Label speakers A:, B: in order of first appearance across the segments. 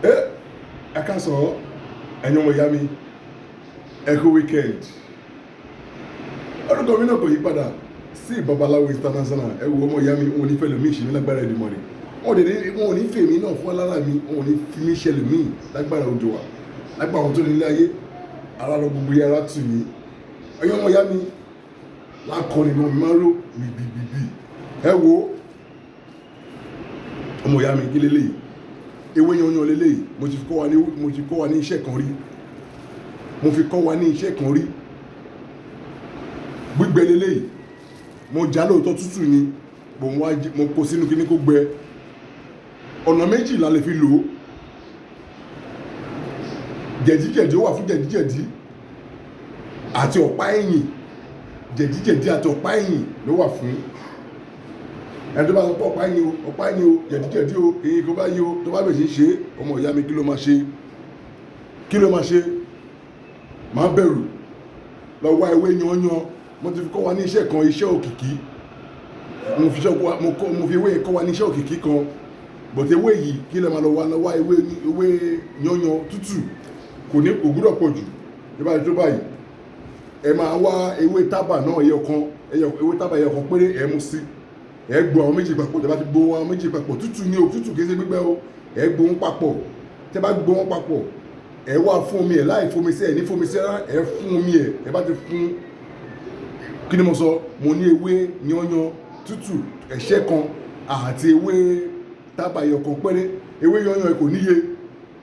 A: ẹ ká sọ ẹ̀yin ọmọ ìyá mi ẹ kú weekend orúkọ mi náà kò yí padà sí babaláwo international ẹ wo ọmọ ìyá mi wọn ò ní fẹ́ lómi ìṣẹ̀lẹ̀ lágbára ẹ̀dùnmọ̀ rẹ̀ wọn ò ní fèmí náà fún alára mi wọn ò ní fi mí ṣẹlẹ̀ mí lágbára òjò wa lágbára àwọn tó nílé ayé ara lọ gbogbo yàrá tù yín ẹ̀yin ọmọ ìyá mi lákọrin ló máa ń ró bìbìbì ẹ wo ọmọ ìyá mi kí lélẹ́yìí ewé yanyan lélẹ́yìí mo ti kọ́ wa ní iṣẹ́ kan rí gbígbẹ lélẹ́yìí mo já lóòótọ́ tútù ni mo kó sínú kíní kó gbẹ ọ̀nà méjì la lè fi lò ó jẹ̀díjẹ̀dí ó wà fún jẹ̀díjẹ̀dí àti ọ̀pá ẹ̀yìn jẹ̀díjẹ̀dí àti ọ̀pá ẹ̀yìn ló wà fún ẹni tó bá sọ pé ọ̀pá ẹ̀yìn o jẹ̀díjẹ̀dí o èyí kó bá yí o tó bá bẹ̀ sí ṣe ọmọ ìyá mi kí ló máa ṣe máa bẹ̀rù lọ wá ewé yanyan mo ti fi kọ́ wa ní iṣẹ́ kan iṣẹ́ òkìkí mo fi ewé kọ́ wa ní iṣẹ́ òkìkí kan bọ̀tẹ̀ ewé yìí kí lè máa lọ wá ewé yanyan tútù kò ní ògúdọ̀ pọ̀ jù nígbà tó báyìí ẹ máa wá ewé tábà náà ewé tábà ẹyọ kan péré ẹ mú sí ẹ gbọ́ àwọn méjì papọ̀ tẹ́ bá ti gbọ́ àwọn méjì papọ̀ tútù ní o tútù kìí ṣe gbígbẹ́ o ẹ gbọ́ wọn papọ̀ tẹ́ bá gbọ́ wọn papọ̀ ẹ wá fún omi ẹ láì fomi sí ẹ ní fomi sí ẹ fún omi ẹ bá ti fún kí ni mo sọ mo ní ewé yanyan tútù ẹ̀ṣẹ́ kan àti ewé tábà ẹyọ kan péré ewé yanyan ẹ kò níye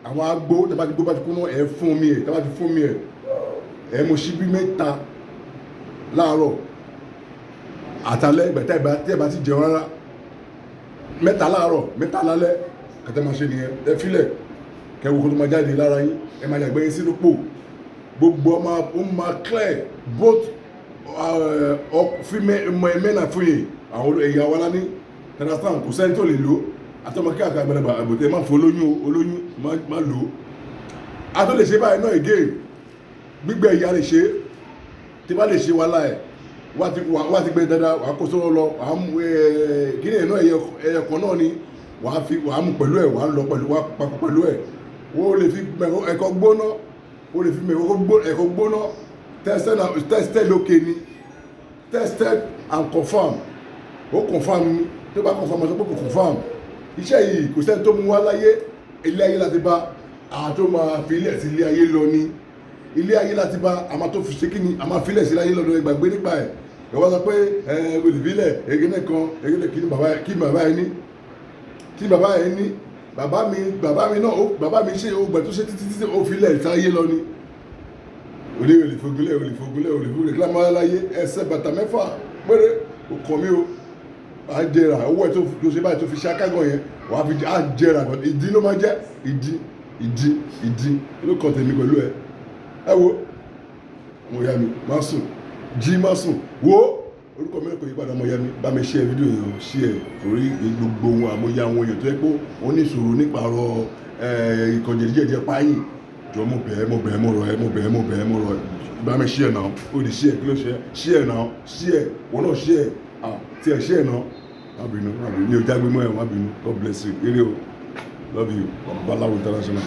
A: àwọn agbó tẹ́ bá ti gbó bá ti kú náà ẹ fún omi ẹ tẹ́ bá ti fún omi ẹ mo ṣíbí mẹ́ta láàárọ̀ àtàlẹ́ ìgbà tẹ́ bá ti jẹun rárá mẹ́ta láàárọ̀ mẹ́ta lálẹ́ kẹtẹ́ máa ṣe nìyẹn ẹ filẹ̀ kẹwò kó tó máa jáde lára yín ẹ máa yàgbẹ́ yín sínú pò gbogbo ó máa clear both men and female àwọn ẹ̀yà wa lání tẹ̀lásán kò sẹ́ni tó lè lò àtọ́mọ kí àgbà àgbàlagbà àbòtẹ́ máa fún olóyún máa lò á tó lè ṣe báyìí náà again gbígbẹ́ ìyá lè ṣe tí bá lè ṣe wàhálà ẹ̀ wá ti gbé dáadáa wàá kó sọ́rọ́ lọ wàá mú kíni ẹ̀ náà ẹyẹ kan náà ni wàá mú pẹ̀lú ẹ̀ wàá lọ papọ̀ pẹ̀lú ẹ̀ ó lè fi ẹ̀kọ́ gbóná ó lè fi ẹ̀kọ́ gbóná tested lókè ni tested and confirm ó confirm ni tó bá confirm ọ̀sán pé kò confirm iṣẹ́ yìí kò sẹ́ni tó mú wá láyé ilé ayé láti bá àwọn tó máa fi ilé sí ilé ayé lọ ní ilé ayé láti bá àmà tó fi ṣe kí ni àmà filẹ̀ sí ayé lọ́dọ̀ ìgbàgbé nípa ẹ̀ ìwọ́n sọ pé olùbílẹ̀ egene kan egene kí bàbá ẹ ní bàbá mi náà bàbá mi ṣe ogbà tó ṣe títí ó filẹ̀ sí ayé lọ ni olùfogúnlẹ̀ kí lámọ́ láyé ẹsẹ̀ bàtà mẹ́fà péré ọkọ̀ mi o à ń jẹrà owó ẹ̀ tó ṣe báyìí tó fi ṣe akágàn yẹn wàá fi à ń jẹrà ìdí ló máa jẹ́ ìdí ló kàn tèmi pẹ̀lú ẹ wo ọmọ ìyá mi má sùn jí má sùn wo orúkọ mi kò yí padà ọmọ ìyá mi bá mi share fídíò yẹn share torí gbogbo ohun àmúyẹ àwọn èèyàn tó yẹ pé wọ́n ní ìṣòro nípa ọ̀rọ̀ ìkànnì jẹjẹrẹ páyìn jọ mo bẹ̀ mo rọ̀ bá mi share náà ó di share kí ló share náà share wọn náà share tí ẹ share náà má bínú ní o jágbe mọ́ ẹ̀ má bínú God bless you eré o love you babaláwo international.